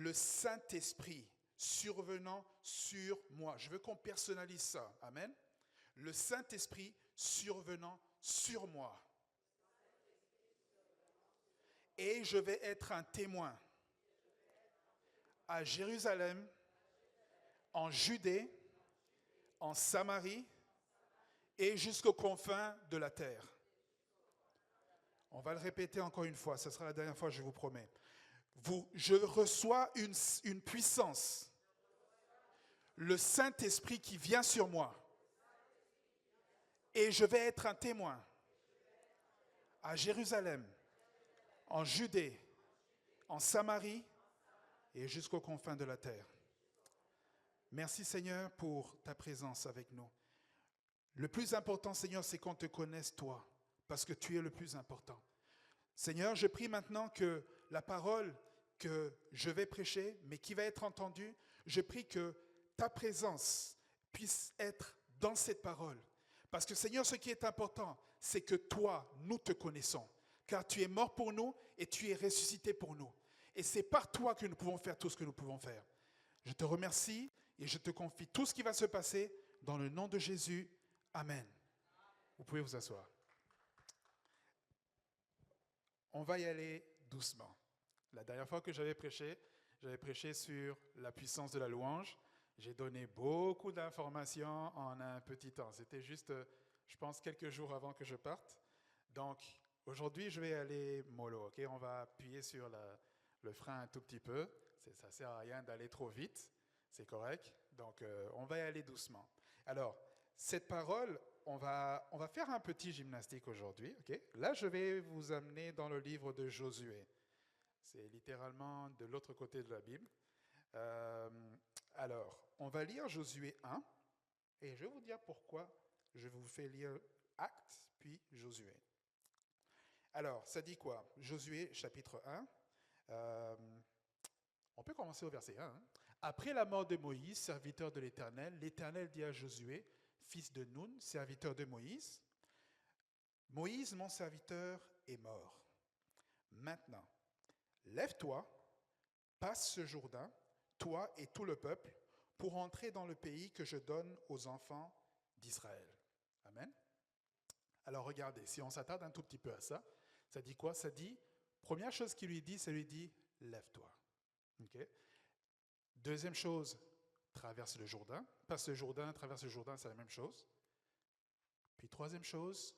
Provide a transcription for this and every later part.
le Saint-Esprit survenant sur moi. Je veux qu'on personnalise ça. Amen. Le Saint-Esprit survenant sur moi. Et je vais être un témoin à Jérusalem, en Judée, en Samarie et jusqu'aux confins de la terre. On va le répéter encore une fois, ce sera la dernière fois, je vous promets. Je reçois une puissance, le Saint-Esprit qui vient sur moi. Et je vais être un témoin à Jérusalem, en Judée, en Samarie et jusqu'aux confins de la terre. Merci Seigneur pour ta présence avec nous. Le plus important Seigneur, c'est qu'on te connaisse toi, parce que tu es le plus important. Seigneur, je prie maintenant que la parole que je vais prêcher, mais qui va être entendue, je prie que ta présence puisse être dans cette parole. Parce que Seigneur, ce qui est important, c'est que toi, nous te connaissons. Car tu es mort pour nous et tu es ressuscité pour nous. Et c'est par toi que nous pouvons faire tout ce que nous pouvons faire. Je te remercie et je te confie tout ce qui va se passer dans le nom de Jésus. Amen. Vous pouvez vous asseoir. On va y aller doucement. La dernière fois que j'avais prêché sur la puissance de la louange. J'ai donné beaucoup d'informations en un petit temps. C'était juste, je pense, quelques jours avant que je parte. Donc, aujourd'hui, je vais aller mollo. Okay? On va appuyer sur le frein un tout petit peu. Ça ne sert à rien d'aller trop vite. C'est correct. Donc, on va y aller doucement. Alors, cette parole, on va faire un petit gymnastique aujourd'hui. Okay? Là, je vais vous amener dans le livre de Josué. C'est littéralement de l'autre côté de la Bible. Alors, on va lire Josué 1, et je vais vous dire pourquoi je vous fais lire Actes, puis Josué. Alors, ça dit quoi? Josué, chapitre 1. On peut commencer au verset 1. Hein. Après la mort de Moïse, serviteur de l'Éternel, l'Éternel dit à Josué, fils de Nun, serviteur de Moïse, Moïse, mon serviteur, est mort. Maintenant, lève-toi, passe ce Jourdain, toi et tout le peuple, pour entrer dans le pays que je donne aux enfants d'Israël. Amen. Alors regardez, si on s'attarde un tout petit peu à ça, ça dit quoi? Ça dit, première chose qu'il lui dit, ça lui dit, lève-toi. Okay? Deuxième chose, traverse le Jourdain. Passe le Jourdain, traverse le Jourdain, c'est la même chose. Puis troisième chose,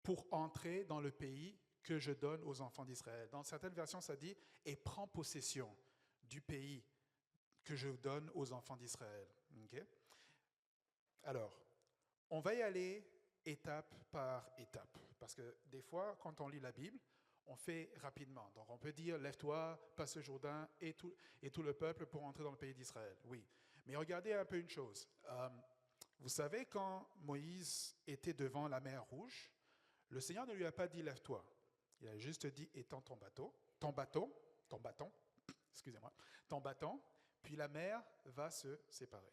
pour entrer dans le pays que je donne aux enfants d'Israël. Dans certaines versions, ça dit, et prends possession du pays que je donne aux enfants d'Israël. Okay? Alors, on va y aller étape par étape. Parce que des fois, quand on lit la Bible, on fait rapidement. Donc on peut dire, lève-toi, passe le Jourdain et tout le peuple pour entrer dans le pays d'Israël. Oui. Mais regardez un peu une chose. Vous savez, quand Moïse était devant la mer Rouge, le Seigneur ne lui a pas dit, lève-toi. Il a juste dit, étends ton bâton, excusez-moi, ton bâton, puis la mer va se séparer.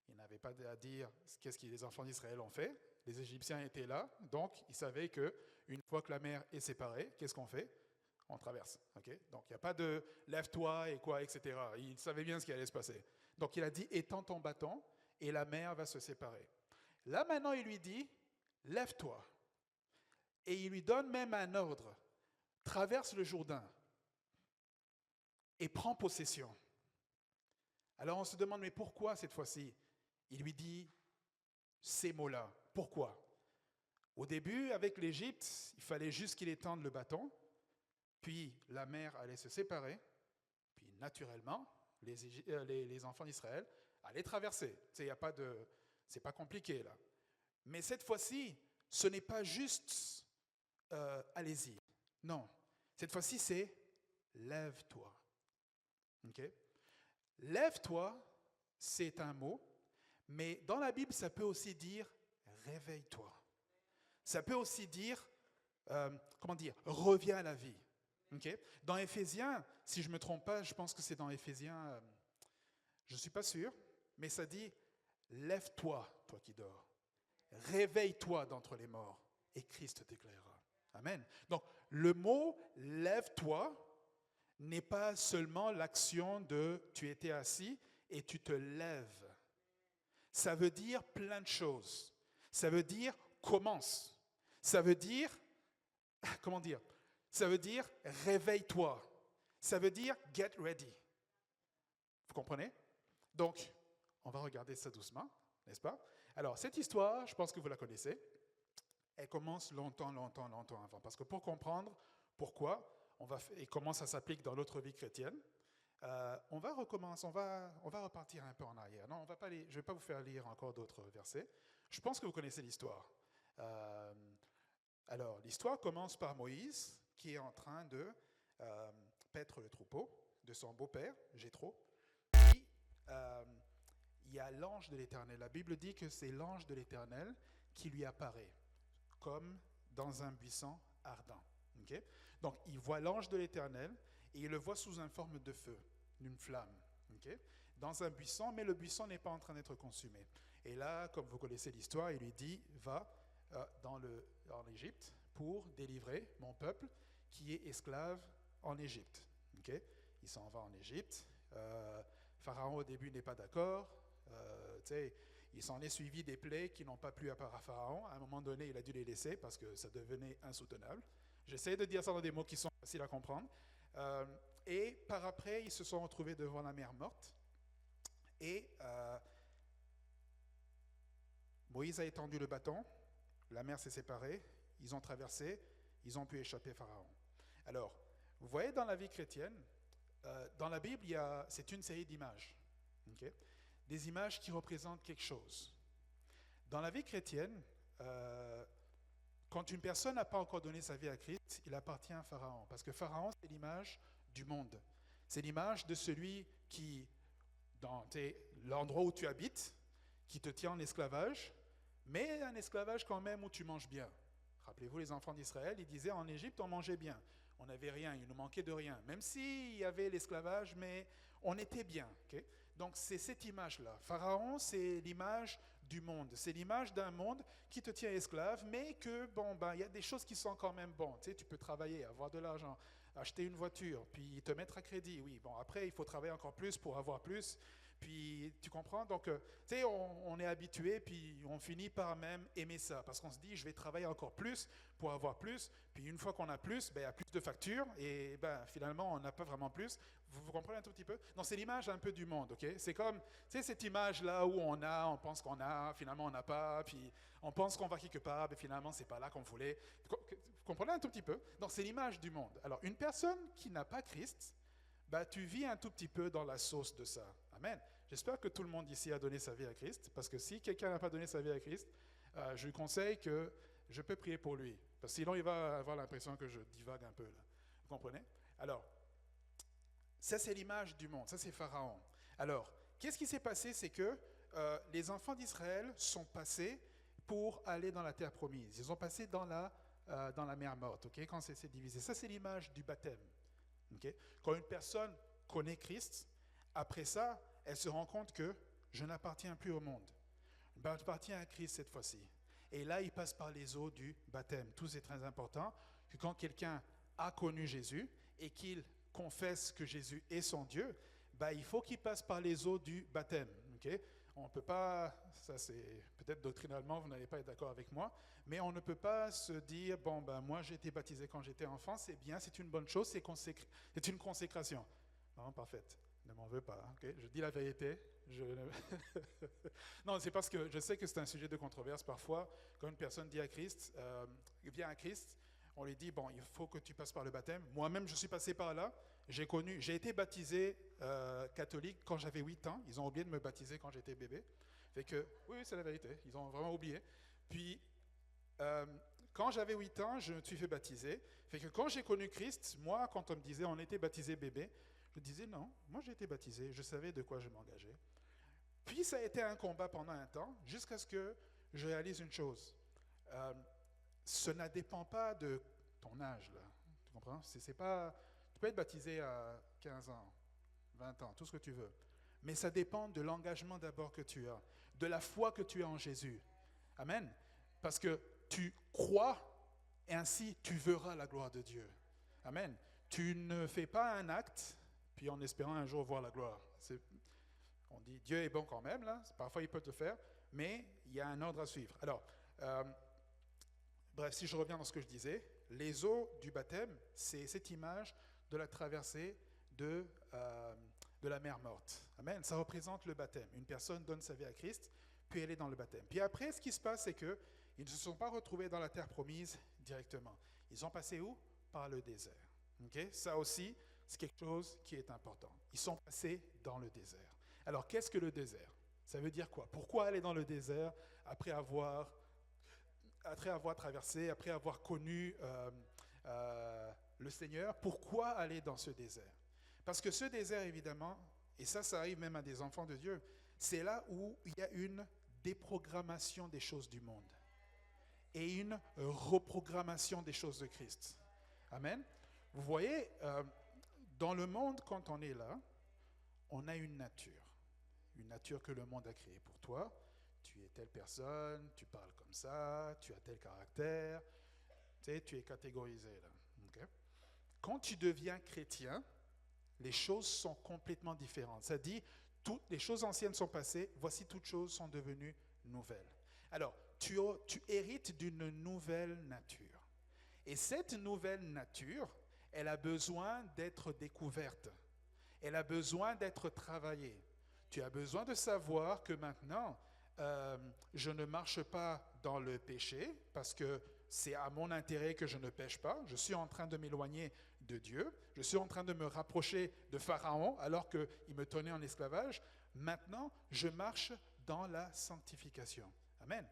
Il n'avait pas à dire qu'est-ce que les enfants d'Israël ont fait. Les Égyptiens étaient là, donc ils savaient qu'une fois que la mer est séparée, qu'est-ce qu'on fait? On traverse. Okay? Donc il n'y a pas de lève-toi et quoi, etc. Ils savaient bien ce qui allait se passer. Donc il a dit étends ton bâton et la mer va se séparer. Là maintenant il lui dit lève-toi. Et il lui donne même un ordre. Traverse le Jourdain et prends possession. Alors on se demande, mais pourquoi cette fois-ci? Il lui dit ces mots-là. Pourquoi? Au début, avec l'Égypte, il fallait juste qu'il étende le bâton, puis la mer allait se séparer, puis naturellement, les enfants d'Israël allaient traverser. C'est pas compliqué là. Mais cette fois-ci, ce n'est pas juste allez-y. Non. Cette fois-ci, c'est lève-toi. Okay? Lève-toi, c'est un mot, mais dans la Bible, ça peut aussi dire réveille-toi. Ça peut aussi dire, reviens à la vie. Okay? Dans Éphésiens, si je ne me trompe pas, je pense que c'est dans Éphésiens, je ne suis pas sûr, mais ça dit lève-toi, toi qui dors. Réveille-toi d'entre les morts et Christ t'éclairera. Amen. Donc, le mot lève-toi n'est pas seulement l'action de tu étais assis et tu te lèves. Ça veut dire plein de choses. Ça veut dire commence. Ça veut dire, comment dire? Ça veut dire réveille-toi. Ça veut dire get ready. Vous comprenez? Donc, on va regarder ça doucement, n'est-ce pas? Alors, cette histoire, je pense que vous la connaissez. Elle commence longtemps avant. Parce que pour comprendre pourquoi, et comment ça s'applique dans notre vie chrétienne, on va recommencer, on va repartir un peu en arrière. Non, je ne vais pas vous faire lire encore d'autres versets. Je pense que vous connaissez l'histoire. Alors, l'histoire commence par Moïse, qui est en train de paître le troupeau de son beau-père, Jéthro. Puis, il y a l'ange de l'Éternel. La Bible dit que c'est l'ange de l'Éternel qui lui apparaît, comme dans un buisson ardent. Okay? Donc, il voit l'ange de l'Éternel et il le voit sous une forme de feu, d'une flamme, okay? Dans un buisson, mais le buisson n'est pas en train d'être consumé. Et là, comme vous connaissez l'histoire, il lui dit, va en Égypte pour délivrer mon peuple qui est esclave en Égypte. Okay? Il s'en va en Égypte. Pharaon au début n'est pas d'accord. Il s'en est suivi des plaies qui n'ont pas plu à Pharaon. À un moment donné, il a dû les laisser parce que ça devenait insoutenable. J'essaie de dire ça dans des mots qui sont faciles à comprendre. Et par après, ils se sont retrouvés devant la mer morte. Et Moïse a étendu le bâton. La mer s'est séparée. Ils ont traversé. Ils ont pu échapper à Pharaon. Alors, vous voyez dans la vie chrétienne, dans la Bible, c'est une série d'images. Okay? Des images qui représentent quelque chose. Dans la vie chrétienne, quand une personne n'a pas encore donné sa vie à Christ, il appartient à Pharaon. Parce que Pharaon, c'est l'image du monde. C'est l'image de celui qui, dans l'endroit où tu habites, qui te tient en esclavage, mais un esclavage quand même où tu manges bien. Rappelez-vous les enfants d'Israël, ils disaient en Égypte on mangeait bien. On n'avait rien, il nous manquait de rien. Même s'il y avait l'esclavage, mais on était bien. Okay? Donc c'est cette image-là. Pharaon, c'est l'image du monde. C'est l'image d'un monde qui te tient esclave, mais que, il y a des choses qui sont quand même bonnes. Tu peux travailler, avoir de l'argent, acheter une voiture, puis te mettre à crédit. Oui, après, il faut travailler encore plus pour avoir plus. Puis, tu comprends? Donc, on est habitué, puis on finit par même aimer ça. Parce qu'on se dit, je vais travailler encore plus pour avoir plus. Puis, une fois qu'on a plus, il y a plus de factures. Et finalement, on n'a pas vraiment plus. Vous comprenez un tout petit peu? Donc, c'est l'image un peu du monde, ok? C'est comme, cette image-là où on pense qu'on a, finalement, on n'a pas. Puis, on pense qu'on va quelque part, mais finalement, c'est pas là qu'on voulait. Vous comprenez un tout petit peu? Donc, c'est l'image du monde. Alors, une personne qui n'a pas Christ, tu vis un tout petit peu dans la sauce de ça. Amen. J'espère que tout le monde ici a donné sa vie à Christ, parce que si quelqu'un n'a pas donné sa vie à Christ, je lui conseille que je peux prier pour lui, parce que sinon il va avoir l'impression que je divague un peu là. Vous comprenez? Alors, ça c'est l'image du monde, ça c'est Pharaon. Alors, qu'est-ce qui s'est passé? C'est que les enfants d'Israël sont passés pour aller dans la terre promise. Ils ont passé dans la mer morte, okay, quand c'est divisé. Ça c'est l'image du baptême. Okay? Quand une personne connaît Christ, après ça, elle se rend compte que je n'appartiens plus au monde. J'appartiens à Christ cette fois-ci. Et là, il passe par les eaux du baptême. Tout c'est très important, que quand quelqu'un a connu Jésus et qu'il confesse que Jésus est son Dieu, il faut qu'il passe par les eaux du baptême. Okay? On ne peut pas, ça c'est peut-être doctrinalement, vous n'allez pas être d'accord avec moi, mais on ne peut pas se dire, moi j'ai été baptisé quand j'étais enfant, c'est bien, c'est une bonne chose, c'est une consécration. Non, parfaite. Ne m'en veux pas, okay? Je dis la vérité. Non, c'est parce que je sais que c'est un sujet de controverse parfois. Quand une personne vient à Christ, on lui dit, il faut que tu passes par le baptême. Moi-même, je suis passé par là. J'ai été baptisé catholique quand j'avais 8 ans. Ils ont oublié de me baptiser quand j'étais bébé. Fait que, oui, c'est la vérité. Ils ont vraiment oublié. Puis, quand j'avais 8 ans, je me suis fait baptiser. Fait que quand j'ai connu Christ, moi, quand on me disait on était baptisé bébé, je disais non, moi j'ai été baptisé, je savais de quoi je m'engageais. Puis ça a été un combat pendant un temps, jusqu'à ce que je réalise une chose. Ce ne dépend pas de ton âge, là. Tu comprends? C'est pas, tu peux être baptisé à 15 ans, 20 ans, tout ce que tu veux. Mais ça dépend de l'engagement d'abord que tu as, de la foi que tu as en Jésus. Amen. Parce que tu crois et ainsi tu verras la gloire de Dieu. Amen. Tu ne fais pas un acte, puis en espérant un jour voir la gloire. On dit Dieu est bon quand même, là. Parfois il peut te faire, mais il y a un ordre à suivre. Alors, euh, bref, si je reviens dans ce que je disais, les eaux du baptême, c'est cette image de la traversée de la mer morte. Amen. Ça représente le baptême. Une personne donne sa vie à Christ, puis elle est dans le baptême. Puis après, ce qui se passe, c'est qu'ils ne se sont pas retrouvés dans la terre promise directement. Ils ont passé où? Par le désert. Okay? Ça aussi, c'est quelque chose qui est important. Ils sont passés dans le désert. Alors, qu'est-ce que le désert? Ça veut dire quoi? Pourquoi aller dans le désert après avoir traversé, après avoir connu le Seigneur? Pourquoi aller dans ce désert? Parce que ce désert, évidemment, et ça arrive même à des enfants de Dieu, c'est là où il y a une déprogrammation des choses du monde et une reprogrammation des choses de Christ. Amen. Vous voyez, dans le monde, quand on est là, on a une nature que le monde a créée pour toi. Tu es telle personne, tu parles comme ça, tu as tel caractère, tu es catégorisé là. Okay? Quand tu deviens chrétien, les choses sont complètement différentes. Ça dit, toutes les choses anciennes sont passées, voici toutes choses sont devenues nouvelles. Alors, tu hérites d'une nouvelle nature. Et cette nouvelle nature, elle a besoin d'être découverte. Elle a besoin d'être travaillée. Tu as besoin de savoir que maintenant, je ne marche pas dans le péché parce que c'est à mon intérêt que je ne pêche pas. Je suis en train de m'éloigner de Dieu. Je suis en train de me rapprocher de Pharaon alors qu'il me tenait en esclavage. Maintenant, je marche dans la sanctification. Amen.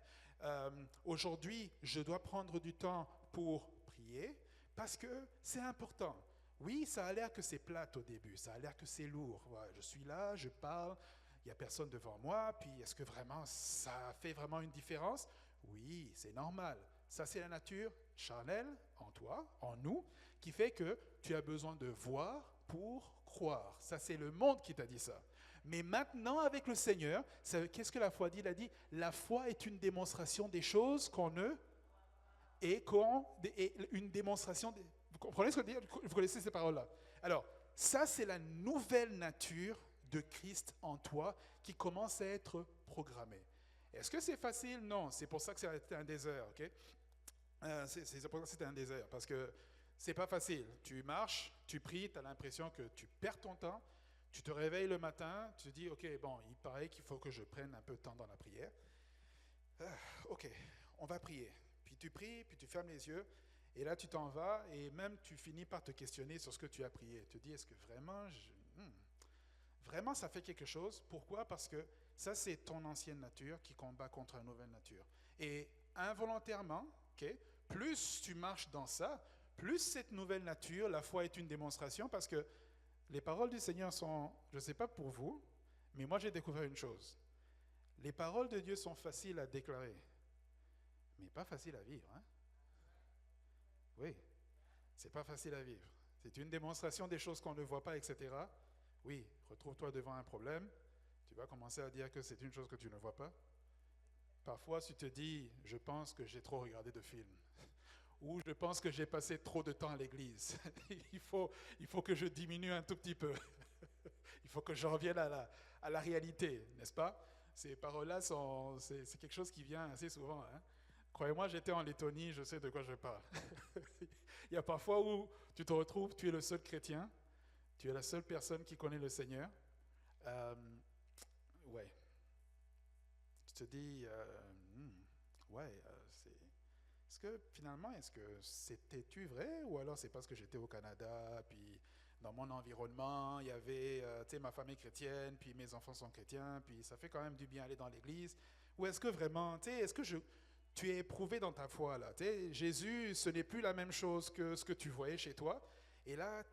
Aujourd'hui, je dois prendre du temps pour prier parce que c'est important. Oui, ça a l'air que c'est plate au début, ça a l'air que c'est lourd. Ouais, je suis là, je parle, il n'y a personne devant moi, puis est-ce que vraiment ça fait vraiment une différence? Oui, c'est normal. Ça, c'est la nature charnelle en toi, en nous, qui fait que tu as besoin de voir pour croire. Ça, c'est le monde qui t'a dit ça. Mais maintenant, avec le Seigneur, qu'est-ce que la foi dit? Il a dit, la foi est une démonstration des choses qu'on ne... Et une démonstration... Vous comprenez ce que je veux dire? Vous connaissez ces paroles-là? Alors, ça, c'est la nouvelle nature de Christ en toi qui commence à être programmée. Est-ce que c'est facile? Non, c'est pour ça que c'était un désert, ok? C'est pour ça que c'était un désert, parce que c'est pas facile. Tu marches, tu pries, tu as l'impression que tu perds ton temps, tu te réveilles le matin, tu te dis, ok, bon, il paraît qu'il faut que je prenne un peu de temps dans la prière. Ok, on va prier. Puis tu pries, puis tu fermes les yeux, et là tu t'en vas, et même tu finis par te questionner sur ce que tu as prié. Tu te dis, est-ce que vraiment, vraiment ça fait quelque chose? Pourquoi? Parce que ça c'est ton ancienne nature qui combat contre la nouvelle nature. Et involontairement, okay, plus tu marches dans ça, plus cette nouvelle nature, la foi est une démonstration, parce que les paroles du Seigneur sont, je ne sais pas pour vous, mais moi j'ai découvert une chose. Les paroles de Dieu sont faciles à déclarer, mais pas faciles à vivre. Hein? Oui, c'est pas facile à vivre. C'est une démonstration des choses qu'on ne voit pas, etc. Oui, retrouve-toi devant un problème, tu vas commencer à dire que c'est une chose que tu ne vois pas. Parfois, tu te dis, je pense que j'ai trop regardé de films. Ou je pense que j'ai passé trop de temps à l'église. il faut que je diminue un tout petit peu. Il faut que je revienne à la réalité, n'est-ce pas? Ces paroles-là, c'est quelque chose qui vient assez souvent. Hein? Croyez-moi, j'étais en Lettonie, je sais de quoi je parle. Il y a parfois où tu te retrouves, tu es le seul chrétien, tu es la seule personne qui connaît le Seigneur. Ouais. Tu te dis, ouais, est-ce que finalement, est-ce que c'était-tu vrai ou alors c'est parce que j'étais au Canada, puis dans mon environnement, il y avait ma famille chrétienne, puis mes enfants sont chrétiens, puis ça fait quand même du bien aller dans l'église. Ou est-ce que vraiment, est-ce que tu es éprouvé dans ta foi là? Jésus, ce n'est plus la même chose que ce que tu voyais chez toi. Et là,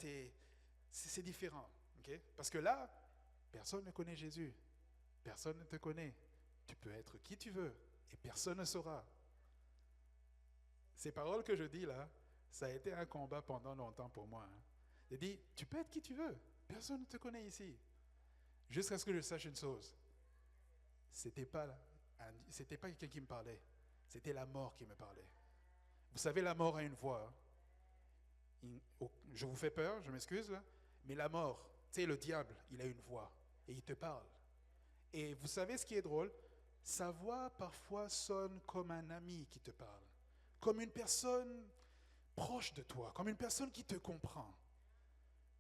c'est différent. Okay? Parce que là, personne ne connaît Jésus. Personne ne te connaît. Tu peux être qui tu veux et personne ne saura. Ces paroles que je dis là, ça a été un combat pendant longtemps pour moi. Hein. J'ai dit, tu peux être qui tu veux, personne ne te connaît ici. Jusqu'à ce que je sache une chose, c'était pas quelqu'un qui me parlait, c'était la mort qui me parlait. Vous savez, la mort a une voix. Hein. Je vous fais peur, je m'excuse, là, mais la mort, tu sais, le diable, il a une voix et il te parle. Et vous savez ce qui est drôle? Sa voix parfois sonne comme un ami qui te parle, comme une personne proche de toi, comme une personne qui te comprend.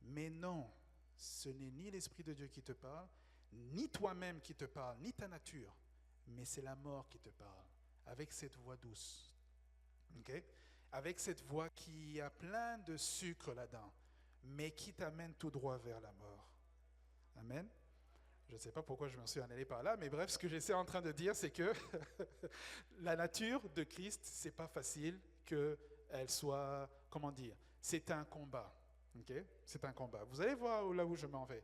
Mais non, ce n'est ni l'Esprit de Dieu qui te parle, ni toi-même qui te parle, ni ta nature, mais c'est la mort qui te parle, avec cette voix douce. Okay? Avec cette voix qui a plein de sucre là-dedans, mais qui t'amène tout droit vers la mort. Amen. Je ne sais pas pourquoi je me suis en allé par là, mais bref, ce que j'essaie en train de dire, c'est que la nature de Christ, c'est pas facile qu'elle soit, comment dire, c'est un combat. Okay? C'est un combat. Vous allez voir là où je m'en vais.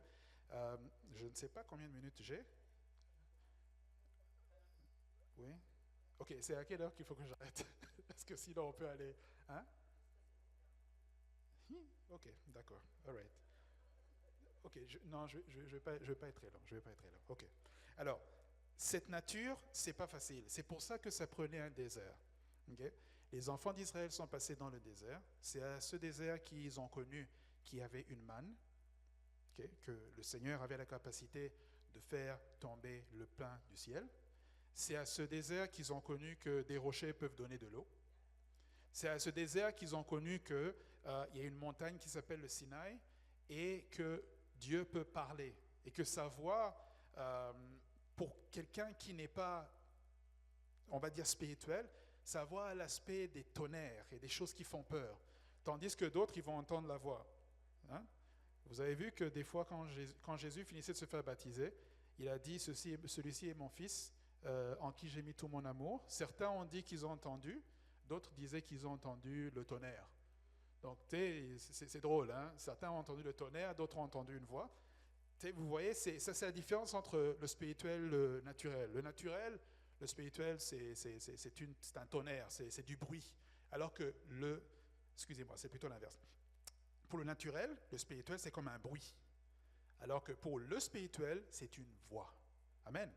Je ne sais pas combien de minutes j'ai. Oui. Ok, c'est à quelle heure qu'il faut que j'arrête? Parce que sinon on peut aller. Hein? Ok, d'accord. All right. Ok, non, je ne vais pas être très long. Je vais pas être très long. Ok. Alors, cette nature, c'est pas facile. C'est pour ça que ça prenait un désert. Okay? Les enfants d'Israël sont passés dans le désert. C'est à ce désert qu'ils ont connu qu'il y avait une manne, okay? Que le Seigneur avait la capacité de faire tomber le pain du ciel. C'est à ce désert qu'ils ont connu que des rochers peuvent donner de l'eau. C'est à ce désert qu'ils ont connu qu'il y a une montagne qui s'appelle le Sinaï et que Dieu peut parler. Et que sa voix, pour quelqu'un qui n'est pas, on va dire, spirituel, sa voix a l'aspect des tonnerres et des choses qui font peur. Tandis que d'autres, ils vont entendre la voix. Hein? Vous avez vu que des fois, quand Jésus finissait de se faire baptiser, il a dit, celui-ci est mon fils, en qui j'ai mis tout mon amour. Certains ont dit qu'ils ont entendu, d'autres disaient qu'ils ont entendu le tonnerre. Donc, c'est drôle, hein? Certains ont entendu le tonnerre, d'autres ont entendu une voix. Vous voyez, c'est la différence entre le spirituel et le naturel. Le naturel, le spirituel, c'est un tonnerre, c'est du bruit. Alors que excusez-moi, c'est plutôt l'inverse. Pour le naturel, le spirituel, c'est comme un bruit. Alors que pour le spirituel, c'est une voix. Amen.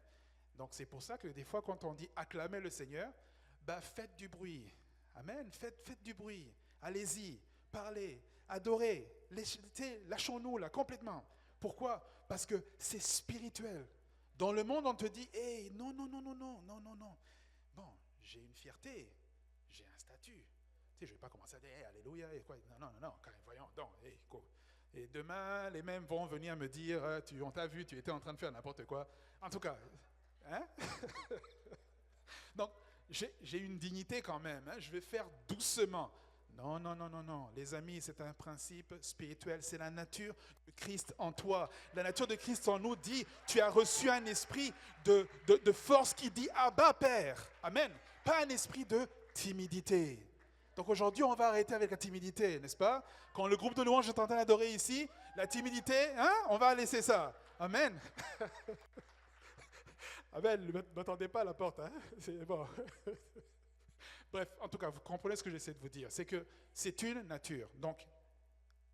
Donc c'est pour ça que des fois, quand on dit acclamez le Seigneur, faites du bruit. Amen. Faites du bruit. Allez-y, parlez, adorez. Lâchons-nous là complètement. Pourquoi? Parce que c'est spirituel. Dans le monde, on te dit, hey, non. Bon, j'ai une fierté, j'ai un statut. Je ne vais pas commencer à dire, hey, alléluia, et quoi. Non, quand même, voyons, donc, hey, quoi. Et demain, les mêmes vont venir me dire, on t'a vu, tu étais en train de faire n'importe quoi. En tout cas, hein? Donc, j'ai une dignité quand même, hein? Je vais faire doucement. Non. Les amis, c'est un principe spirituel. C'est la nature de Christ en toi. La nature de Christ en nous dit, tu as reçu un esprit de force qui dit, Abba, Père. Amen. Pas un esprit de timidité. Donc aujourd'hui, on va arrêter avec la timidité, n'est-ce pas? Quand le groupe de louanges est en train d'adorer ici, la timidité, hein, on va laisser ça. Amen. Amen, ne m'attendez pas à la porte. Hein? C'est bon. Bref, en tout cas, vous comprenez ce que j'essaie de vous dire. C'est que c'est une nature. Donc,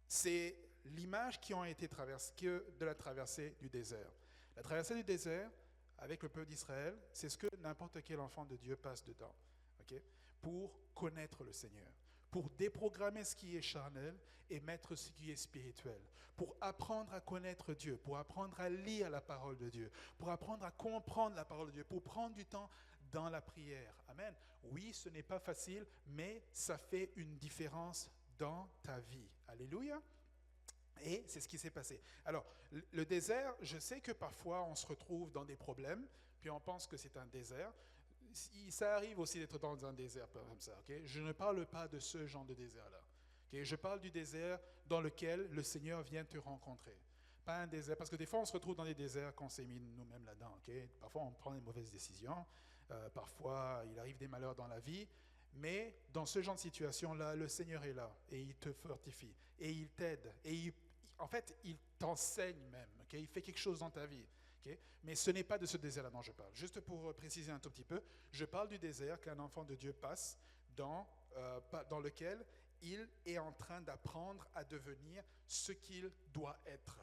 c'est l'image qui a été traversée de la traversée du désert. La traversée du désert, avec le peuple d'Israël, c'est ce que n'importe quel enfant de Dieu passe dedans. Okay? Pour connaître le Seigneur, pour déprogrammer ce qui est charnel et mettre ce qui est spirituel, pour apprendre à connaître Dieu, pour apprendre à lire la parole de Dieu, pour apprendre à comprendre la parole de Dieu, pour prendre du temps dans la prière. Amen. Oui, ce n'est pas facile, mais ça fait une différence dans ta vie. Alléluia. Et c'est ce qui s'est passé. Alors, le désert, je sais que parfois on se retrouve dans des problèmes, puis on pense que c'est un désert. Ça arrive aussi d'être dans un désert comme ça. Okay? Je ne parle pas de ce genre de désert-là. Okay? Je parle du désert dans lequel le Seigneur vient te rencontrer. Pas un désert, parce que des fois on se retrouve dans des déserts qu'on s'est mis nous-mêmes là-dedans. Okay? Parfois on prend des mauvaises décisions, parfois il arrive des malheurs dans la vie, mais dans ce genre de situation-là, le Seigneur est là et il te fortifie et il t'aide et en fait il t'enseigne même. Okay? Il fait quelque chose dans ta vie. Okay? Mais ce n'est pas de ce désert-là dont je parle. Juste pour préciser un tout petit peu, je parle du désert qu'un enfant de Dieu passe dans lequel il est en train d'apprendre à devenir ce qu'il doit être.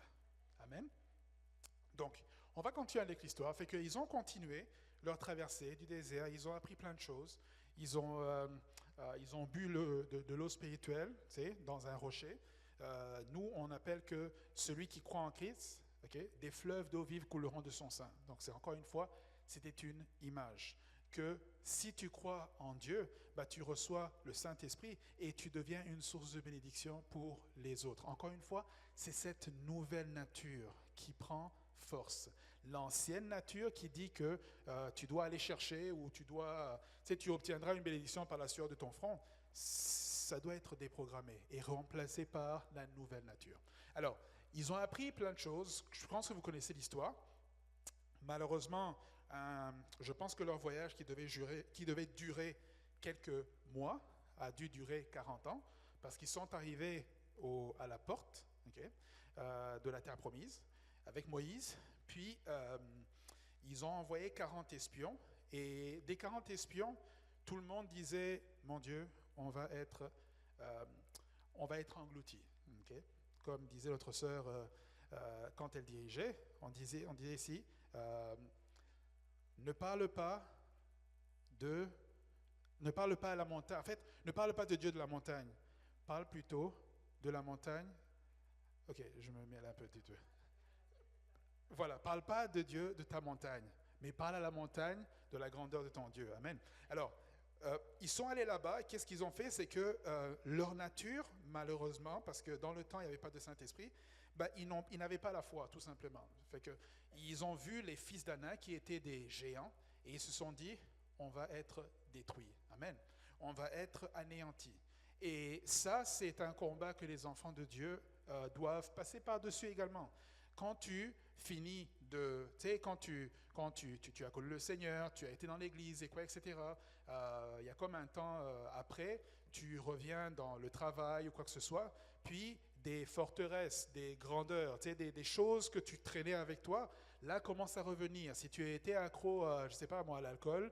Amen. Donc, on va continuer avec l'histoire. Fait qu'ils ont continué leur traversée du désert, ils ont appris plein de choses. Ils ont Ils ont bu de l'eau spirituelle, tu sais, dans un rocher. Nous, on appelle que celui qui croit en Christ, okay, des fleuves d'eau vive couleront de son sein. Donc, c'est encore une fois, c'était une image. Que si tu crois en Dieu, bah, tu reçois le Saint-Esprit et tu deviens une source de bénédiction pour les autres. Encore une fois, c'est cette nouvelle nature qui prend force. L'ancienne nature qui dit que tu dois aller chercher ou tu dois, tu sais, tu obtiendras une bénédiction par la sueur de ton front, ça doit être déprogrammé et remplacé par la nouvelle nature. Alors, ils ont appris plein de choses. Je pense que vous connaissez l'histoire. Malheureusement, je pense que leur voyage qui devait durer quelques mois a dû durer 40 ans parce qu'ils sont arrivés à la porte, okay, de la terre promise avec Moïse. Puis, ils ont envoyé 40 espions. Et des 40 espions, tout le monde disait, mon Dieu, on va être engloutis. Okay? Comme disait notre sœur quand elle dirigeait, on disait ici, ne parle pas à la montagne. En fait, ne parle pas de Dieu de la montagne. Parle plutôt de la montagne. Ok, je me mets là un petit peu. Voilà, parle pas de Dieu de ta montagne, mais parle à la montagne de la grandeur de ton Dieu. Amen. Alors, ils sont allés là-bas et qu'est-ce qu'ils ont fait? C'est que leur nature, malheureusement, parce que dans le temps, il n'y avait pas de Saint-Esprit, ben, ils n'avaient pas la foi, tout simplement. Fait que, ils ont vu les fils d'Anak qui étaient des géants et ils se sont dit, on va être détruits. Amen. On va être anéantis. Et ça, c'est un combat que les enfants de Dieu doivent passer par-dessus également. Quand tu finis de, tu sais, quand tu as connu le Seigneur, tu as été dans l'église et quoi, etc. Il y a comme un temps après, tu reviens dans le travail ou quoi que ce soit, puis des forteresses, des grandeurs, tu sais, des choses que tu traînais avec toi, là commencent à revenir. Si tu étais accro, je sais pas moi, à l'alcool,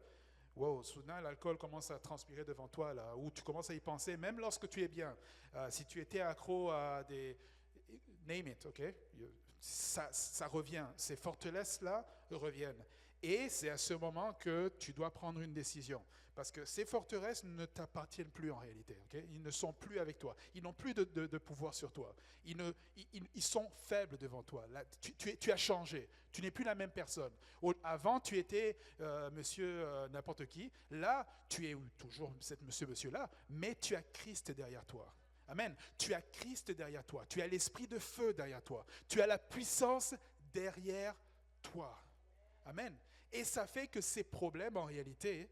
wow, soudain l'alcool commence à transpirer devant toi là, ou tu commences à y penser, même lorsque tu es bien. Si tu étais accro à des, name it, ok, ça revient. Ces forteresses-là reviennent. Et c'est à ce moment que tu dois prendre une décision. Parce que ces forteresses ne t'appartiennent plus en réalité. Okay? Ils ne sont plus avec toi. Ils n'ont plus de pouvoir sur toi. Ils sont faibles devant toi. Là, tu as changé. Tu n'es plus la même personne. Avant, tu étais monsieur n'importe qui. Là, tu es toujours cet monsieur-là, mais tu as Christ derrière toi. Amen. Tu as Christ derrière toi. Tu as l'esprit de feu derrière toi. Tu as la puissance derrière toi. Amen. Et ça fait que ces problèmes, en réalité,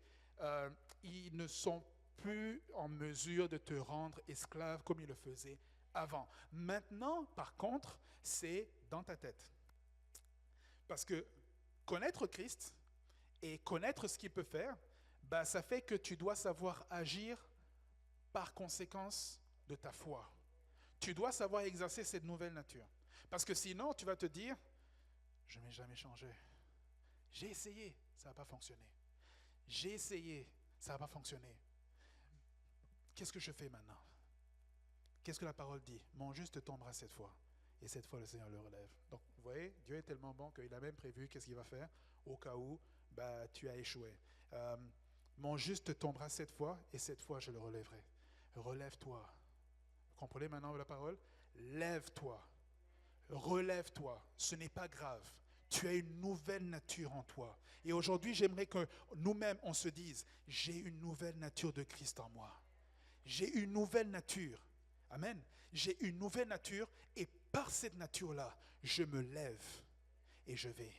ils ne sont plus en mesure de te rendre esclave comme ils le faisaient avant. Maintenant, par contre, c'est dans ta tête. Parce que connaître Christ et connaître ce qu'il peut faire, bah, ça fait que tu dois savoir agir par conséquence de ta foi. Tu dois savoir exercer cette nouvelle nature. Parce que sinon, tu vas te dire, je ne vais jamais changer. J'ai essayé, ça n'a pas fonctionné. J'ai essayé, ça n'a pas fonctionné. Qu'est-ce que je fais maintenant? Qu'est-ce que la parole dit? Mon juste tombera cette fois. Et cette fois, le Seigneur le relève. Donc, vous voyez, Dieu est tellement bon qu'il a même prévu qu'est-ce qu'il va faire au cas où bah, tu as échoué. Mon juste tombera cette fois, et cette fois, je le relèverai. Relève-toi. Vous comprenez maintenant la parole? Lève-toi. Relève-toi. Ce n'est pas grave. Tu as une nouvelle nature en toi. Et aujourd'hui, j'aimerais que nous-mêmes, on se dise, j'ai une nouvelle nature de Christ en moi. J'ai une nouvelle nature. Amen. J'ai une nouvelle nature et par cette nature-là, je me lève et je vais.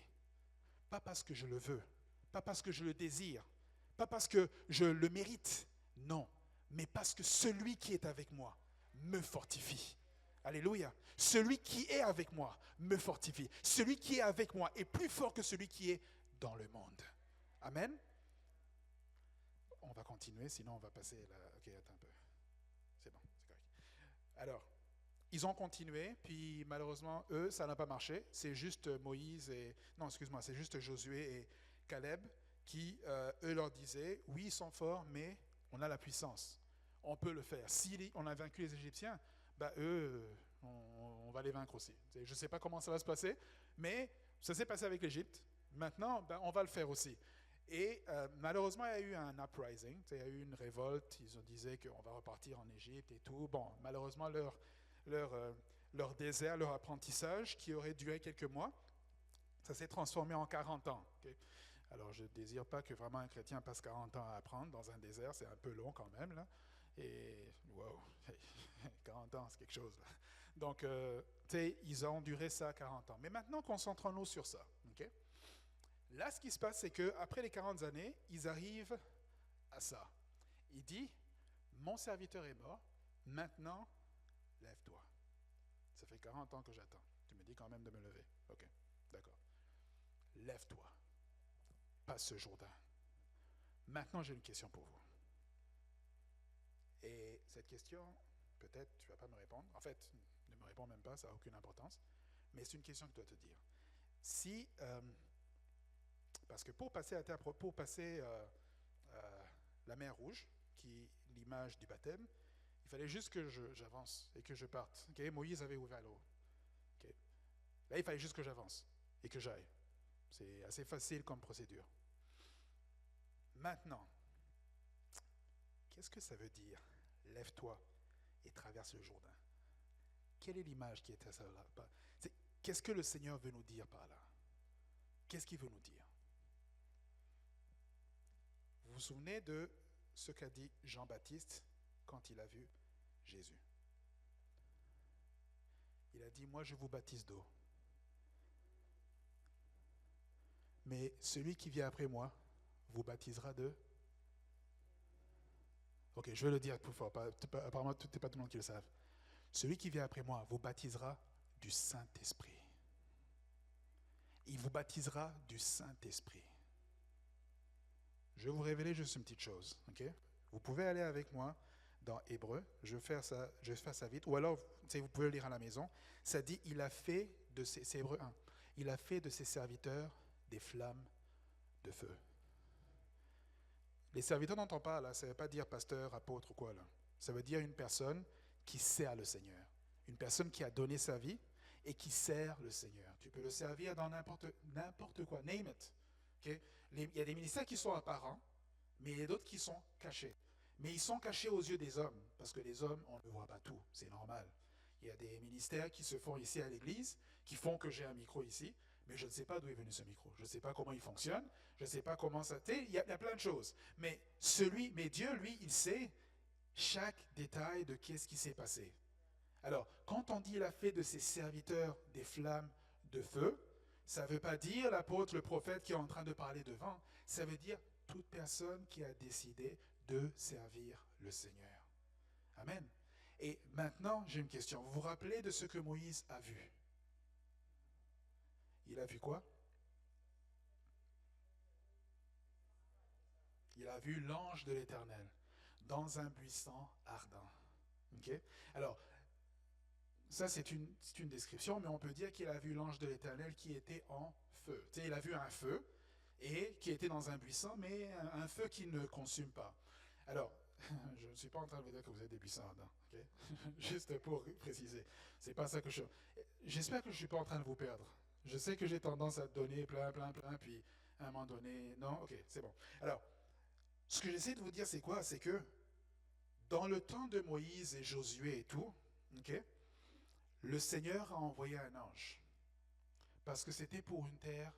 Pas parce que je le veux, pas parce que je le désire, pas parce que je le mérite, non, mais parce que celui qui est avec moi me fortifie. Alléluia. Celui qui est avec moi me fortifie. Celui qui est avec moi est plus fort que celui qui est dans le monde. Amen. On va continuer, sinon on va passer là. Ok, attends un peu. C'est bon, c'est correct. Alors, ils ont continué, puis malheureusement, eux, ça n'a pas marché. C'est juste Moïse et... Non, excuse-moi, c'est juste Josué et Caleb qui, eux, leur disaient, oui, ils sont forts, mais on a la puissance. On peut le faire. Si on a vaincu les Égyptiens, bah, eux, on va les vaincre aussi. Je ne sais pas comment ça va se passer, mais ça s'est passé avec l'Égypte. Maintenant, bah, on va le faire aussi. Et malheureusement, il y a eu un uprising, il y a eu une révolte, ils ont disaient qu'on va repartir en Égypte et tout. Bon, malheureusement, leur désert, leur apprentissage, qui aurait duré quelques mois, ça s'est transformé en 40 ans. Okay? Alors, je ne désire pas que vraiment un chrétien passe 40 ans à apprendre dans un désert, c'est un peu long quand même, là. Et, wow, 40 ans, c'est quelque chose, là. Donc, ils ont duré ça 40 ans. Mais maintenant, concentrons-nous sur ça. Okay? Là, ce qui se passe, c'est qu'après les 40 années, ils arrivent à ça. Il dit, mon serviteur est mort, maintenant, lève-toi. Ça fait 40 ans que j'attends. Tu me dis quand même de me lever. Ok, d'accord. Lève-toi. Passe ce Jourdain. Maintenant, j'ai une question pour vous. Et cette question, peut-être tu ne vas pas me répondre. En fait, ne me réponds même pas, ça n'a aucune importance. Mais c'est une question que tu dois te dire. Si, parce que pour passer la mer Rouge, qui est l'image du baptême, il fallait juste que j'avance et que je parte. Okay? Moïse avait ouvert l'eau. Okay? Là, il fallait juste que j'avance et que j'aille. C'est assez facile comme procédure. Maintenant, qu'est-ce que ça veut dire? Lève-toi et traverse le Jourdain. Quelle est l'image qui est à ça là? Qu'est-ce que le Seigneur veut nous dire par là? Qu'est-ce qu'il veut nous dire? Vous vous souvenez de ce qu'a dit Jean-Baptiste quand il a vu Jésus? Il a dit, moi je vous baptise d'eau. Mais celui qui vient après moi vous baptisera de... Ok, je vais le dire plus fort, apparemment ce n'est pas tout le monde qui le savent. Celui qui vient après moi vous baptisera du Saint-Esprit. Il vous baptisera du Saint-Esprit. Je vais vous révéler juste une petite chose. Okay? Vous pouvez aller avec moi dans Hébreu. Je vais faire ça vite. Ou alors, vous pouvez le lire à la maison. Ça dit, il a fait de ses... C'est Hébreu 1. Il a fait de ses serviteurs des flammes de feu. Les serviteurs dont on parle, là, ça ne veut pas dire pasteur, apôtre ou quoi. Là. Ça veut dire une personne qui sert le Seigneur. Une personne qui a donné sa vie et qui sert le Seigneur. Tu peux le servir dans n'importe quoi. Name it. Okay? Il y a des ministères qui sont apparents, mais il y a d'autres qui sont cachés. Mais ils sont cachés aux yeux des hommes, parce que les hommes, on ne voit pas tout, c'est normal. Il y a des ministères qui se font ici à l'église, qui font que j'ai un micro ici, mais je ne sais pas d'où est venu ce micro. Je ne sais pas comment il fonctionne, je ne sais pas comment ça... Il y a plein de choses. Mais Dieu, lui, il sait chaque détail de qu'est-ce qui s'est passé. Alors, quand on dit il a fait de ses serviteurs des flammes de feu, ça ne veut pas dire l'apôtre, le prophète qui est en train de parler devant. Ça veut dire toute personne qui a décidé de servir le Seigneur. Amen. Et maintenant, j'ai une question. Vous vous rappelez de ce que Moïse a vu? Il a vu quoi? Il a vu l'ange de l'Éternel dans un buisson ardent. Okay? Alors, ça c'est une description, mais on peut dire qu'il a vu l'ange de l'Éternel qui était en feu. Tu sais, il a vu un feu et qui était dans un buisson, mais un feu qui ne consume pas. Alors, je ne suis pas en train de vous dire que vous êtes des buissons ardents, okay? Juste pour préciser. C'est pas ça que je... J'espère que je ne suis pas en train de vous perdre. Je sais que j'ai tendance à donner plein, puis à un moment donné... Non, ok, c'est bon. Alors, ce que j'essaie de vous dire, c'est quoi? C'est que dans le temps de Moïse et Josué et tout, ok, le Seigneur a envoyé un ange. Parce que c'était pour une terre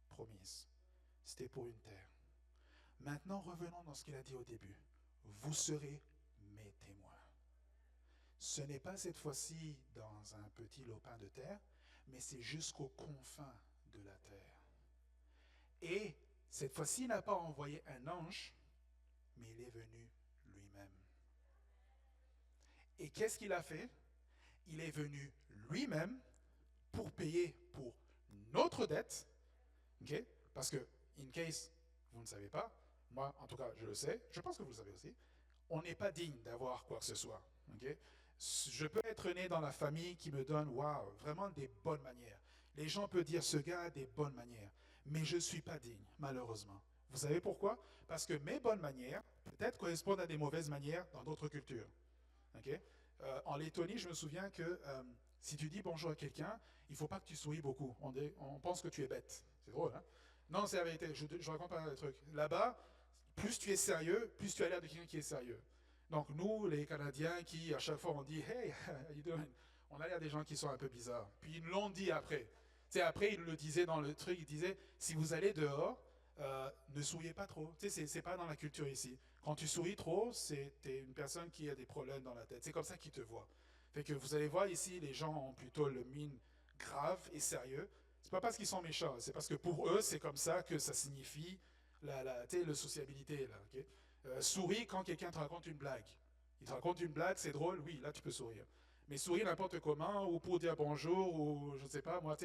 promise. C'était pour une terre. Maintenant, revenons dans ce qu'il a dit au début. Vous serez mes témoins. Ce n'est pas cette fois-ci dans un petit lopin de terre, mais c'est jusqu'aux confins de la terre. Et cette fois-ci, il n'a pas envoyé un ange, mais il est venu lui-même. Et qu'est-ce qu'il a fait? Il est venu lui-même pour payer pour notre dette, okay? Parce que, in case vous ne savez pas, moi en tout cas je le sais, je pense que vous le savez aussi, on n'est pas digne d'avoir quoi que ce soit. Okay? Je peux être né dans la famille qui me donne, waouh, vraiment des bonnes manières. Les gens peuvent dire, ce gars a des bonnes manières, mais je ne suis pas digne, malheureusement. Vous savez pourquoi? Parce que mes bonnes manières, peut-être correspondent à des mauvaises manières dans d'autres cultures. Okay? En Lettonie, je me souviens que si tu dis bonjour à quelqu'un, il ne faut pas que tu souris beaucoup. On pense que tu es bête. C'est drôle, hein? Non, c'est la vérité. Je raconte pas le truc. Là-bas, plus tu es sérieux, plus tu as l'air de quelqu'un qui est sérieux. Donc nous, les Canadiens, qui à chaque fois on dit Hey, how you doing? On a l'air des gens qui sont un peu bizarres. Puis ils l'ont dit après. Tu sais, après, ils le disaient dans le truc, ils disaient si vous allez dehors, ne souriez pas trop. Tu sais, c'est pas dans la culture ici. Quand tu souris trop, t'es une personne qui a des problèmes dans la tête. C'est comme ça qu'ils te voient. Fait que vous allez voir ici, les gens ont plutôt le mine grave et sérieux. C'est pas parce qu'ils sont méchants, c'est parce que pour eux, c'est comme ça que ça signifie la sociabilité. Là, okay? Souris quand quelqu'un te raconte une blague. Il te raconte une blague, c'est drôle, oui, là tu peux sourire. Mais sourire n'importe comment, ou pour dire bonjour, ou je ne sais pas, moi,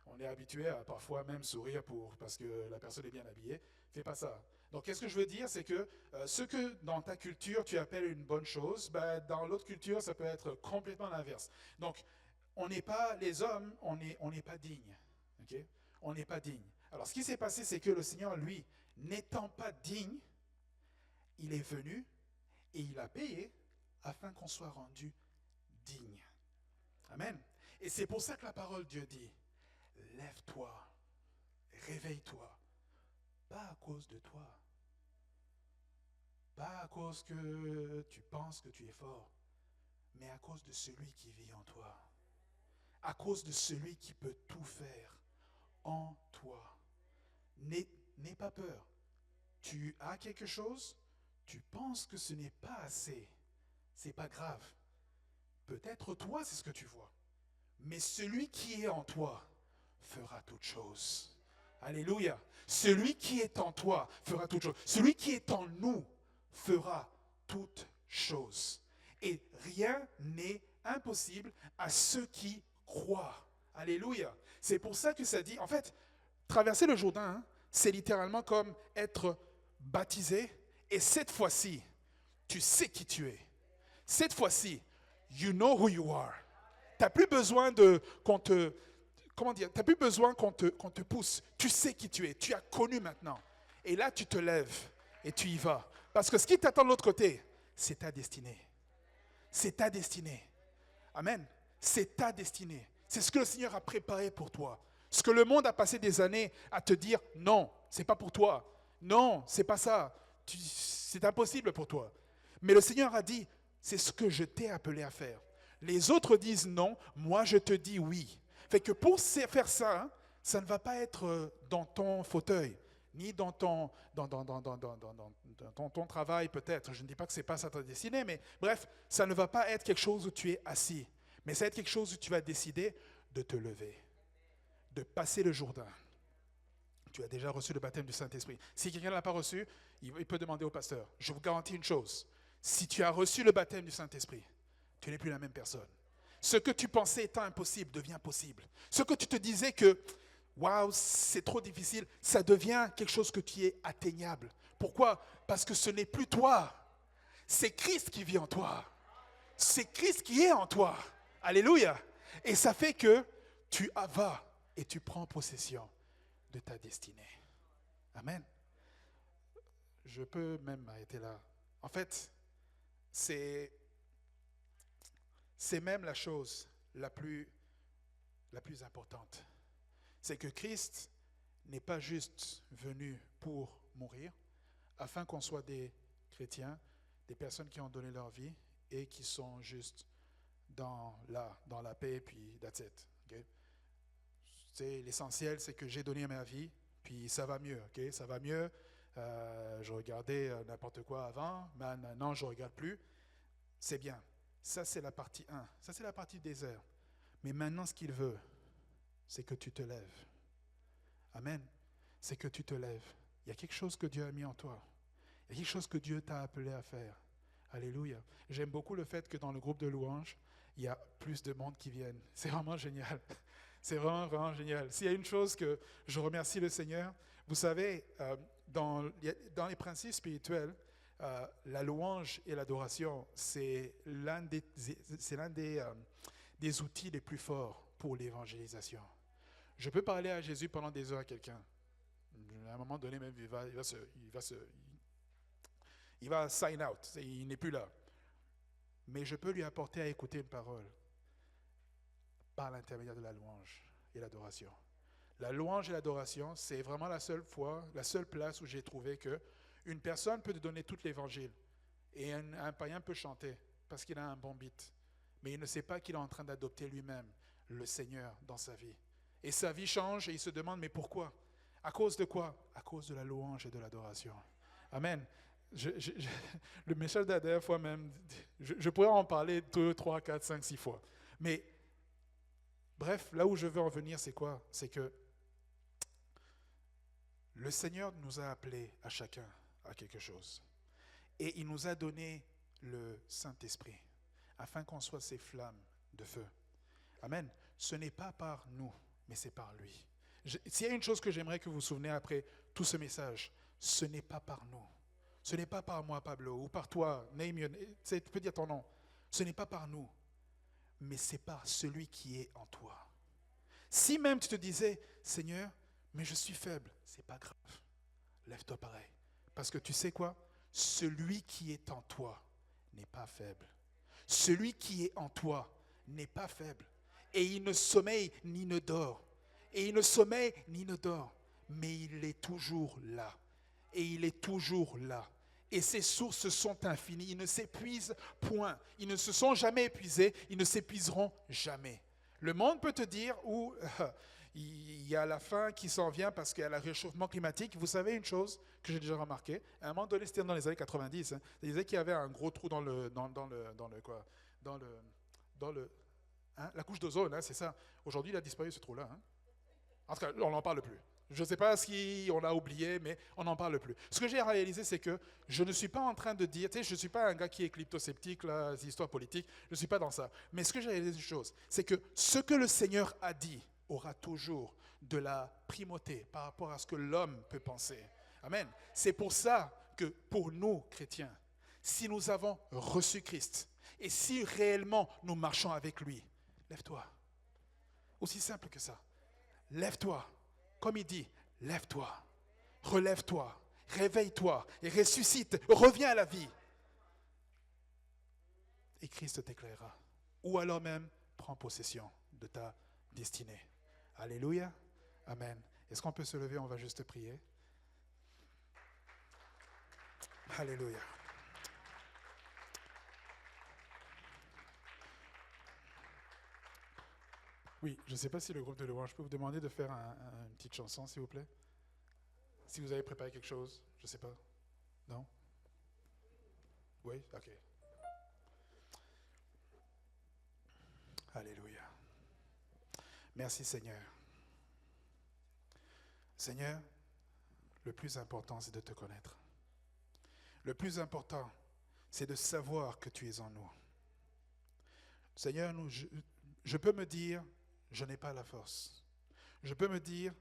on est habitué à parfois même sourire parce que la personne est bien habillée. Fais pas ça. Donc, qu'est-ce que je veux dire, c'est que ce que dans ta culture tu appelles une bonne chose, ben, dans l'autre culture, ça peut être complètement l'inverse. Donc, on n'est pas, les hommes, on n'est pas dignes. Okay? On n'est pas dignes. Alors, ce qui s'est passé, c'est que le Seigneur, lui, n'étant pas digne, il est venu et il a payé afin qu'on soit rendu digne. Amen. Et c'est pour ça que la parole de Dieu dit, lève-toi, réveille-toi, pas à cause de toi, pas à cause que tu penses que tu es fort, mais à cause de celui qui vit en toi, à cause de celui qui peut tout faire en toi. N'aie pas peur. Tu as quelque chose, tu penses que ce n'est pas assez, c'est pas grave. Peut-être toi, c'est ce que tu vois. Mais celui qui est en toi fera toutes choses. Alléluia. Celui qui est en toi fera toutes choses. Celui qui est en nous fera toutes choses. Et rien n'est impossible à ceux qui croient. Alléluia. C'est pour ça que ça dit, en fait, traverser le Jourdain, hein, c'est littéralement comme être baptisé. Et cette fois-ci, tu sais qui tu es. Cette fois-ci, you know who you are. Tu n'as plus besoin qu'on te... Comment dire? Tu n'as plus besoin qu'on te pousse. Tu sais qui tu es. Tu as connu maintenant. Et là, tu te lèves et tu y vas. Parce que ce qui t'attend de l'autre côté, c'est ta destinée. C'est ta destinée. Amen. C'est ta destinée. C'est ce que le Seigneur a préparé pour toi. Ce que le monde a passé des années à te dire, non, c'est pas pour toi. Non, c'est pas ça. C'est impossible pour toi. Mais le Seigneur a dit, c'est ce que je t'ai appelé à faire. Les autres disent non, moi je te dis oui. Fait que pour faire ça, hein, ça ne va pas être dans ton fauteuil, ni dans ton travail peut-être. Je ne dis pas que ce n'est pas ça ta destinée, mais bref, ça ne va pas être quelque chose où tu es assis. Mais ça va être quelque chose où tu vas décider de te lever, de passer le Jourdain. Tu as déjà reçu le baptême du Saint-Esprit. Si quelqu'un ne l'a pas reçu, il peut demander au pasteur. Je vous garantis une chose, si tu as reçu le baptême du Saint-Esprit, tu n'es plus la même personne. Ce que tu pensais étant impossible devient possible. Ce que tu te disais que, waouh, c'est trop difficile, ça devient quelque chose que tu es atteignable. Pourquoi? Parce que ce n'est plus toi. C'est Christ qui vit en toi. C'est Christ qui est en toi. Alléluia. Et ça fait que tu vas et tu prends possession de ta destinée. Amen. Je peux même m'arrêter là. En fait, c'est même la chose la plus importante. C'est que Christ n'est pas juste venu pour mourir, afin qu'on soit des chrétiens, des personnes qui ont donné leur vie et qui sont juste dans la paix, puis that's it. Okay? L'essentiel, c'est que j'ai donné ma vie, puis ça va mieux. Okay? Ça va mieux. Je regardais n'importe quoi avant, mais maintenant je ne regarde plus. C'est bien. Ça, c'est la partie 1. Ça, c'est la partie désert. Mais maintenant, ce qu'il veut, c'est que tu te lèves. Amen. C'est que tu te lèves. Il y a quelque chose que Dieu a mis en toi. Il y a quelque chose que Dieu t'a appelé à faire. Alléluia. J'aime beaucoup le fait que dans le groupe de louanges, il y a plus de monde qui viennent. C'est vraiment génial. C'est vraiment, vraiment génial. S'il y a une chose que je remercie le Seigneur, vous savez, dans les principes spirituels, la louange et l'adoration, c'est l'un des outils les plus forts pour l'évangélisation. Je peux parler à Jésus pendant des heures à quelqu'un. À un moment donné, même, il va sign out. Il n'est plus là. Mais je peux lui apporter à écouter une parole par l'intermédiaire de la louange et l'adoration. La louange et l'adoration, c'est vraiment la seule fois, la seule place où j'ai trouvé que une personne peut te donner tout l'évangile et un païen peut chanter parce qu'il a un bon beat. Mais il ne sait pas qu'il est en train d'adopter lui-même le Seigneur dans sa vie. Et sa vie change et il se demande, mais pourquoi? À cause de quoi? À cause de la louange et de l'adoration. Amen. Le message de la dernière fois même, je pourrais en parler 2, 3, 4, 5, 6 fois. Mais bref, là où je veux en venir, c'est quoi? C'est que le Seigneur nous a appelés à chacun à quelque chose. Et il nous a donné le Saint-Esprit afin qu'on soit ces flammes de feu. Amen. Ce n'est pas par nous, mais c'est par lui. S'il y a une chose que j'aimerais que vous vous souveniez après tout ce message, ce n'est pas par nous. Ce n'est pas par moi, Pablo, ou par toi, tu peux dire ton nom. Ce n'est pas par nous, mais c'est par celui qui est en toi. Si même tu te disais, Seigneur, mais je suis faible, c'est pas grave. Lève-toi pareil. Parce que tu sais quoi? Celui qui est en toi n'est pas faible. Celui qui est en toi n'est pas faible. Et il ne sommeille ni ne dort. Et il ne sommeille ni ne dort. Mais il est toujours là. Et il est toujours là. Et ses sources sont infinies. Ils ne s'épuisent point. Ils ne se sont jamais épuisés. Ils ne s'épuiseront jamais. Le monde peut te dire où il y a la faim qui s'en vient parce qu'il y a le réchauffement climatique. Vous savez une chose que j'ai déjà remarqué. À un moment donné, c'était dans les années 90. Ça disait qu'il y avait un gros trou dans la couche d'ozone. C'est ça. Aujourd'hui, il a disparu ce trou-là. En tout cas, on n'en parle plus. Je ne sais pas si on l'a oublié, mais on n'en parle plus. Ce que j'ai réalisé, c'est que je ne suis pas en train de dire, je ne suis pas un gars qui est crypto-sceptique, là, c'est histoire politique, je ne suis pas dans ça. Mais ce que j'ai réalisé, une chose, c'est que ce que le Seigneur a dit aura toujours de la primauté par rapport à ce que l'homme peut penser. Amen. C'est pour ça que pour nous, chrétiens, si nous avons reçu Christ et si réellement nous marchons avec lui, lève-toi. Aussi simple que ça. Lève-toi. Comme il dit, lève-toi, relève-toi, réveille-toi, et ressuscite, reviens à la vie. Et Christ t'éclairera. Ou alors même, prends possession de ta destinée. Alléluia. Amen. Est-ce qu'on peut se lever? On va juste prier. Alléluia. Oui, je ne sais pas si le groupe de louange, je peux vous demander de faire une petite chanson, s'il vous plaît? Si vous avez préparé quelque chose, je ne sais pas. Non? Oui? Ok. Alléluia. Merci Seigneur. Seigneur, le plus important, c'est de te connaître. Le plus important, c'est de savoir que tu es en nous. Seigneur, je peux me dire, je n'ai pas la force. Je peux me dire,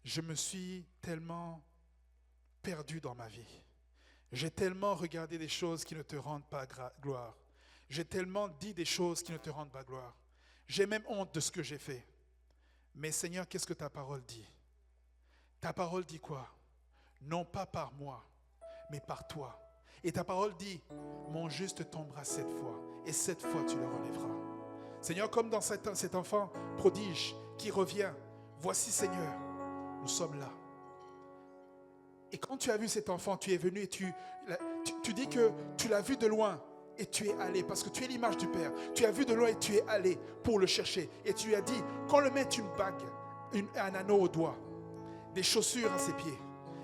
je me suis tellement perdu dans ma vie. J'ai tellement regardé des choses qui ne te rendent pas gloire. J'ai tellement dit des choses qui ne te rendent pas gloire. J'ai même honte de ce que j'ai fait. Mais Seigneur, qu'est-ce que ta parole dit? Ta parole dit quoi? Non pas par moi, mais par toi. Et ta parole dit, mon juste tombera 7 fois, et 7 fois tu le relèveras. Seigneur, comme dans cet enfant prodige qui revient, voici Seigneur, nous sommes là. Et quand tu as vu cet enfant, tu es venu et tu dis que tu l'as vu de loin et tu es allé, parce que tu es l'image du Père. Tu as vu de loin et tu es allé pour le chercher. Et tu lui as dit, qu'on le mette une bague, un anneau au doigt, des chaussures à ses pieds,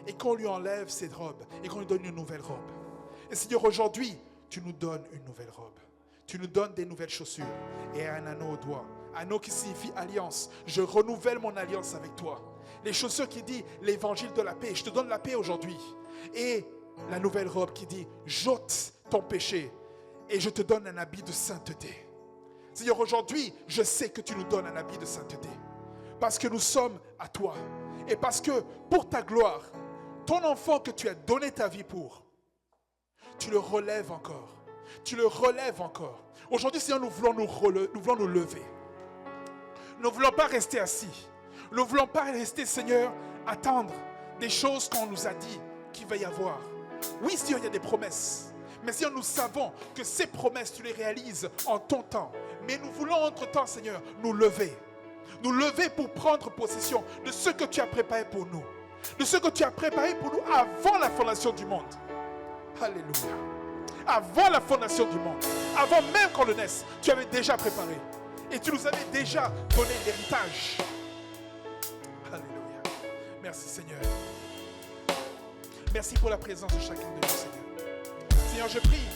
et qu'on lui enlève ses robes, et qu'on lui donne une nouvelle robe. Et Seigneur, aujourd'hui, tu nous donnes une nouvelle robe. Tu nous donnes des nouvelles chaussures et un anneau au doigt. Anneau qui signifie alliance. Je renouvelle mon alliance avec toi. Les chaussures qui disent l'évangile de la paix. Je te donne la paix aujourd'hui. Et la nouvelle robe qui dit j'ôte ton péché et je te donne un habit de sainteté. Seigneur, aujourd'hui, je sais que tu nous donnes un habit de sainteté. Parce que nous sommes à toi. Et parce que pour ta gloire, ton enfant que tu as donné ta vie pour, tu le relèves encore. Tu le relèves encore. Aujourd'hui, Seigneur, nous voulons nous lever. Nous ne voulons pas rester assis. Nous ne voulons pas rester, Seigneur, attendre des choses qu'on nous a dit qu'il va y avoir. Oui, Seigneur, il y a des promesses. Mais Seigneur, nous savons que ces promesses, tu les réalises en ton temps. Mais nous voulons, entre-temps, Seigneur, nous lever. nous lever pour prendre possession de ce que tu as préparé pour nous. De ce que tu as préparé pour nous avant la fondation du monde. Alléluia. Avant la fondation du monde, avant même qu'on le naisse, tu avais déjà préparé. Et tu nous avais déjà donné l'héritage. Alléluia. Merci Seigneur. Merci pour la présence de chacun de nous, Seigneur. Seigneur, je prie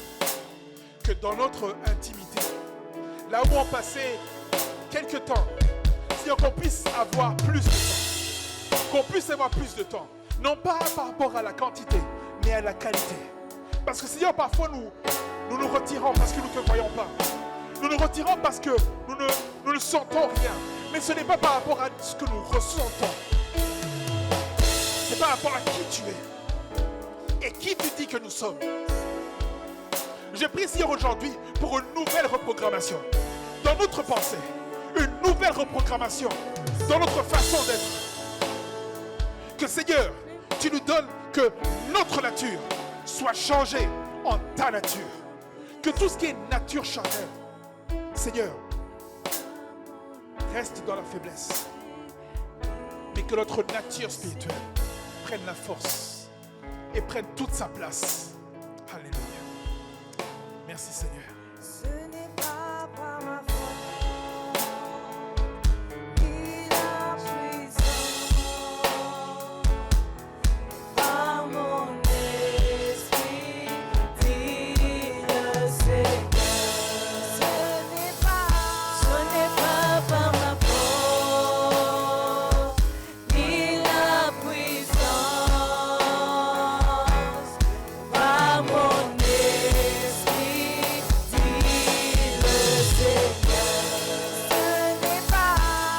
que dans notre intimité, là où on passait quelques temps, Seigneur, qu'on puisse avoir plus de temps. Qu'on puisse avoir plus de temps. Non pas par rapport à la quantité, mais à la qualité. Parce que Seigneur, parfois nous retirons parce que nous ne te voyons pas. Nous nous retirons parce que nous ne sentons rien. Mais ce n'est pas par rapport à ce que nous ressentons. C'est par rapport à qui tu es. Et qui tu dis que nous sommes. Je prie Seigneur aujourd'hui pour une nouvelle reprogrammation. Dans notre pensée. Une nouvelle reprogrammation. Dans notre façon d'être. Que Seigneur, tu nous donnes que notre nature soit changée en ta nature. Que tout ce qui est nature charnelle, Seigneur, reste dans la faiblesse. Mais que notre nature spirituelle prenne la force et prenne toute sa place. Alléluia. Merci Seigneur. Ce n'est pas par ma force, ni la puissance, par mon esprit, dit le Seigneur. Ce n'est pas par ma force, ni la puissance, par mon esprit, dit le Seigneur.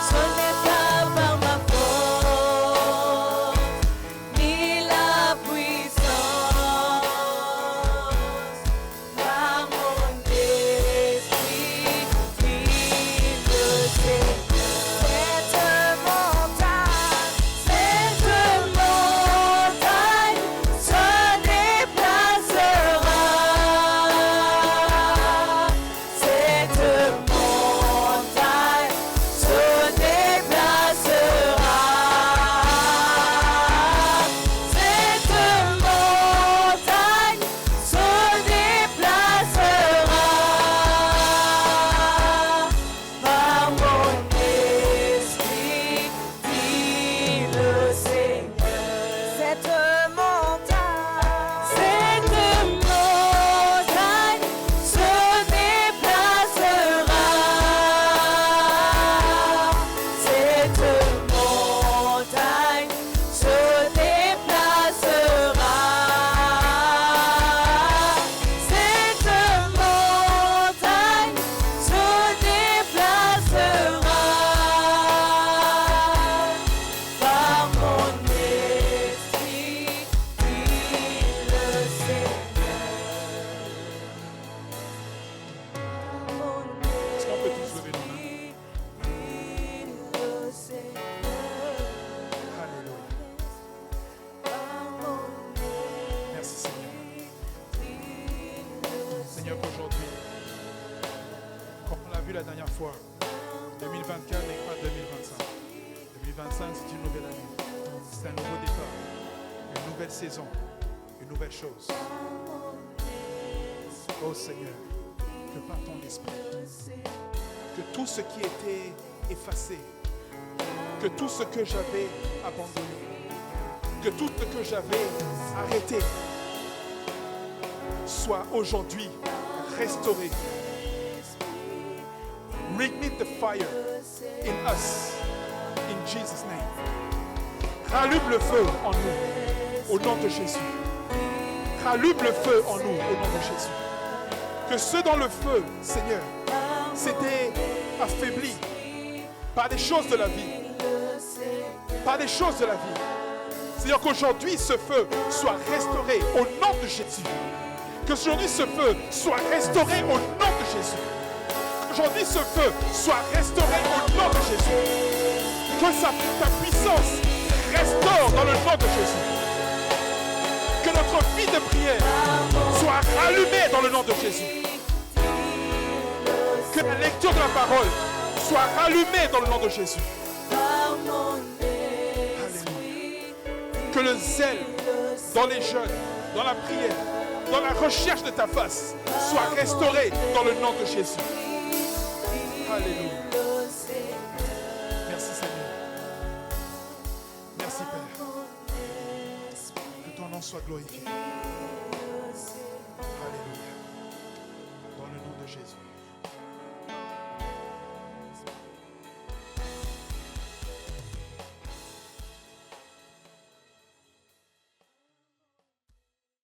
Ce n'est pas par ma force, ni la puissance, par mon esprit, dit le Seigneur. Cette montagne se déplacera. Cette montagne se déplacera. Cette montagne se déplacera. Par mon esprit, dit le Seigneur. Cette montagne se déplacera. Cette montagne se déplacera. Cette montagne se déplacera. Par mon esprit, dit le Seigneur. Est-ce qu'on peut tous lever nos mains? Dit le Seigneur. Alléluia. Merci Seigneur. Seigneur, qu'aujourd'hui, comme on l'a vu la dernière fois, 2024 n'est pas 2025. 2025, c'est une nouvelle année. C'est un nouveau départ, une nouvelle saison, une nouvelle chose. Oh Seigneur, que par ton esprit, que tout ce qui était effacé, que tout ce que j'avais abandonné, que tout ce que j'avais arrêté, soit aujourd'hui restauré. Reignite the fire in us, in Jesus' name. Rallume le feu en nous, au nom de Jésus. Rallume le feu en nous, au nom de Jésus. Que ceux dans le feu, Seigneur, s'étaient affaiblis par des choses de la vie. Par des choses de la vie. Seigneur, qu'aujourd'hui ce feu soit restauré au nom de Jésus. Que aujourd'hui ce feu soit restauré au nom de Jésus. Qu'aujourd'hui ce feu soit restauré au nom de Jésus. Que ta puissance restaure dans le nom de Jésus. Que notre vie de prière soit rallumée dans le nom de Jésus. Que la lecture de la parole soit rallumé dans le nom de Jésus. par mon esprit. Que le zèle dans les jeûnes, dans la prière, dans la recherche de ta face soit restauré dans le nom de Jésus. Alléluia. Merci Seigneur. Merci Père. Que ton nom soit glorifié.